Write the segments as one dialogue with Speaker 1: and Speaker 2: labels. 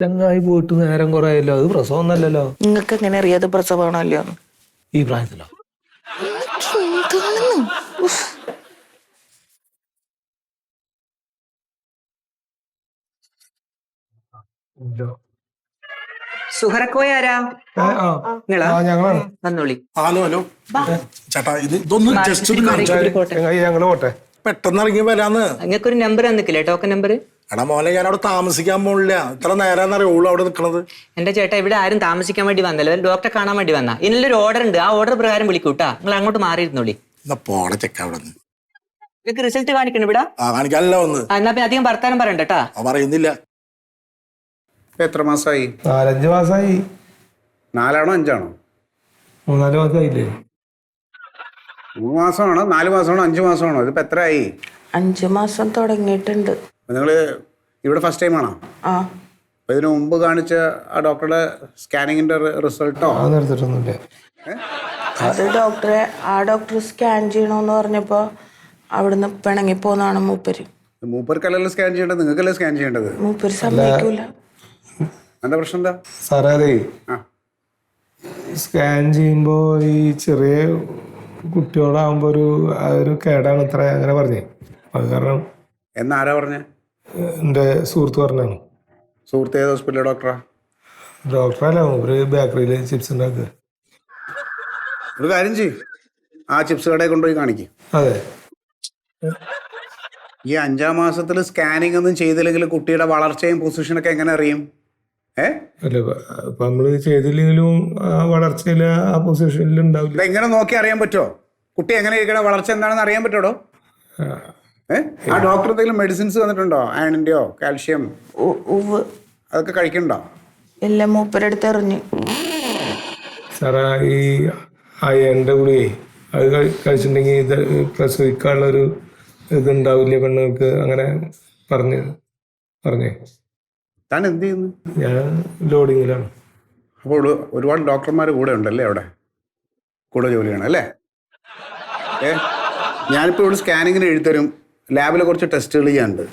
Speaker 1: ചങ്ങായി പോയിട്ട് നേരം കുറെ ആയല്ലോ. അത് പ്രസവം ഒന്നല്ലല്ലോ.
Speaker 2: നിങ്ങൾക്ക് എങ്ങനെ അറിയാതെ പ്രസവമാണല്ലോ?
Speaker 1: ഈ പ്രായത്തിലോ?
Speaker 3: സുഹറക്കോയ ആരാ?
Speaker 1: ഞങ്ങളാണ്.
Speaker 3: വന്നോളി.
Speaker 4: ഹലോ ഹലോ ചേട്ടാ, ഇതൊന്ന് ജസ്റ്റ് ഒന്ന് കാണിച്ചു.
Speaker 1: ചങ്ങായി ഞങ്ങള് പോട്ടെ.
Speaker 4: പെട്ടെന്ന് ഇറങ്ങി വരാന്ന്.
Speaker 3: നിങ്ങൾക്കൊരു നമ്പർ തന്നിക്കില്ലേ, ടോക്കൺ നമ്പർ?
Speaker 4: എടാ മോനെ, ഞാൻ അവിടെ താമസിക്കാൻ പോണില്ല. ഇത്ര നേരം അറിയുള്ളൂ അവിടെ നിൽക്കണത്.
Speaker 3: എന്റെ ചേട്ടാ, ഇവിടെ ആരും താമസിക്കാൻ വേണ്ടി വന്നല്ലോ, ഡോക്ടറെ കാണാൻ വേണ്ടി വന്നാ. ഇതിനൊരു ഓർഡർ ഉണ്ട്, ആ ഓർഡർ പ്രകാരം വിളിക്കൂട്ടാ. നിങ്ങൾ അങ്ങോട്ട് മാറിയിരുന്നോളി.
Speaker 4: എന്നാ പോടെ ചെക്ക അവിടെ നിന്ന്.
Speaker 3: നിങ്ങൾക്ക് റിസൾട്ട് കാണിക്കണം ഇവിടെ.
Speaker 4: കാണിക്കാനല്ല വന്ന്.
Speaker 3: എന്നാ പിന്നെ അധികം വർത്താനം പറയണ്ടട്ടാ.
Speaker 4: പറയുന്നില്ല.
Speaker 5: എത്ര മാസമായി?
Speaker 1: 4-5 മാസമായി.
Speaker 5: 4 ആണോ 5 ആണോ?
Speaker 1: 3-4 മാസമായില്ലേ?
Speaker 5: 3 മാസമാണോ 4 മാസമാണോ 5 മാസമാണോ? ഇതിപ്പോ എത്രയായി?
Speaker 2: 5 മാസം തുടങ്ങിയിട്ടുണ്ട്.
Speaker 5: നിങ്ങള് ഇവിടെ ഫസ്റ്റ് ടൈം ആണോ?
Speaker 2: ആ.
Speaker 5: അപ്പൊ ഇതിനു മുമ്പ് കാണിച്ച ആ ഡോക്ടറുടെ സ്കാനിങ്ങിന്റെ റിസൾട്ടോ?
Speaker 1: അതൊന്നും എടുത്തിട്ടൊന്നുമില്ല.
Speaker 2: അത് ഡോക്ടർ സ്കാൻ ചെയ്യണമെന്ന് പറഞ്ഞപ്പോ അവിടുന്ന് പിണങ്ങി പോന്നാണ് മൂപ്പര്.
Speaker 5: മൂപ്പർക്കല്ലല്ലോ സ്കാൻ ചെയ്യേണ്ടത്, നിങ്ങൾക്കല്ലേ സ്കാൻ ചെയ്യേണ്ടത്.
Speaker 2: മൂപ്പര് സമ്മതിക്കൂല.
Speaker 5: എന്താ പ്രശ്നം എന്താ?
Speaker 1: സാറേ, അതെ
Speaker 5: ആ
Speaker 1: സ്കാൻ ചെയ്യുമ്പോ ഈ ചെറിയ കുട്ടികളാകുമ്പോ ഒരു കേടാണ് ഇത്ര അങ്ങനെ പറഞ്ഞേ. അത് കാരണം
Speaker 5: എന്നാരാ പറഞ്ഞേ?
Speaker 1: എൻ്റെ സുഹൃത്ത് പറഞ്ഞാണ്.
Speaker 5: സുഹൃത്ത് ഏത് ഹോസ്പിറ്റലിലെ ഡോക്ടറാ?
Speaker 1: ഡോക്ടറല്ല, ഒരു ബേക്കറിയിൽ ചിപ്സ് ഉണ്ടാക്കുക.
Speaker 5: ഒരു കാര്യം ചെയ്യും, ആ ചിപ്സ് കടയിൽ കൊണ്ടുപോയി കാണിക്കും.
Speaker 1: അതെ.
Speaker 5: ഈ 5-ാം മാസത്തിൽ സ്കാനിങ് ഒന്നും ചെയ്തില്ലെങ്കിൽ കുട്ടിയുടെ വളർച്ചയും പൊസിഷനൊക്കെ എങ്ങനെ അറിയും?
Speaker 1: അല്ല, ഇപ്പൊ നമ്മള് ചെയ്തില്ലെങ്കിലും വളർച്ചയില് ആ പൊസിഷനിൽ ഉണ്ടാവില്ല.
Speaker 5: എങ്ങനെ നോക്കി അറിയാൻ പറ്റുമോ? കുട്ടി എങ്ങനെ ഇരിക്കണ, വളർച്ച എന്താണെന്ന് അറിയാൻ പറ്റുമോ? ആ ഡോക്ടർ എന്തെങ്കിലും മെഡിസിൻസ് തന്നിട്ടുണ്ടോ? അയണിന്റെയോ കാൽഷ്യം അതൊക്കെ കഴിക്കണ്ടോ?
Speaker 2: ഇല്ല, മൂപ്പരെടുത്ത് എറിഞ്ഞു.
Speaker 1: സാറാ, ഈ അയണിന്റെ ഗുളികയെ അത് കഴിച്ചിട്ടുണ്ടെങ്കിൽ ഇത് പ്രസവിക്കാനുള്ളൊരു ഇതുണ്ടാവില്ല പെണ്ണുങ്ങൾക്ക്, അങ്ങനെ പറഞ്ഞേ.
Speaker 5: താൻ എന്ത് ചെയ്യുന്നു?
Speaker 1: ഞാൻ ലോഡിങ്ങിലാണ്.
Speaker 5: അപ്പോൾ ഒരുപാട് ഡോക്ടർമാർ കൂടെ ഉണ്ടല്ലേ അവിടെ, കൂടെ ജോലി ചെയ്യണം അല്ലേ? ഞാനിപ്പോൾ ഇവിടെ സ്കാനിങ്ങിന് എഴുതരും, ലാബിൽ കുറച്ച് ടെസ്റ്റുകൾ ചെയ്യാനുണ്ട്.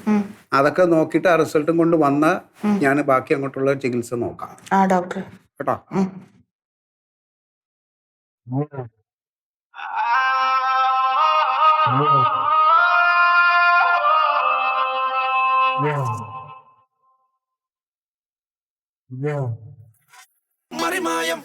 Speaker 5: അതൊക്കെ നോക്കിയിട്ട് ആ റിസൾട്ടും കൊണ്ട് വന്നാൽ ഞാൻ ബാക്കി അങ്ങോട്ടുള്ള ചികിത്സ നോക്കാം.
Speaker 2: ആ ഡോക്ടർ
Speaker 5: കേട്ടോ.
Speaker 4: മറിമായം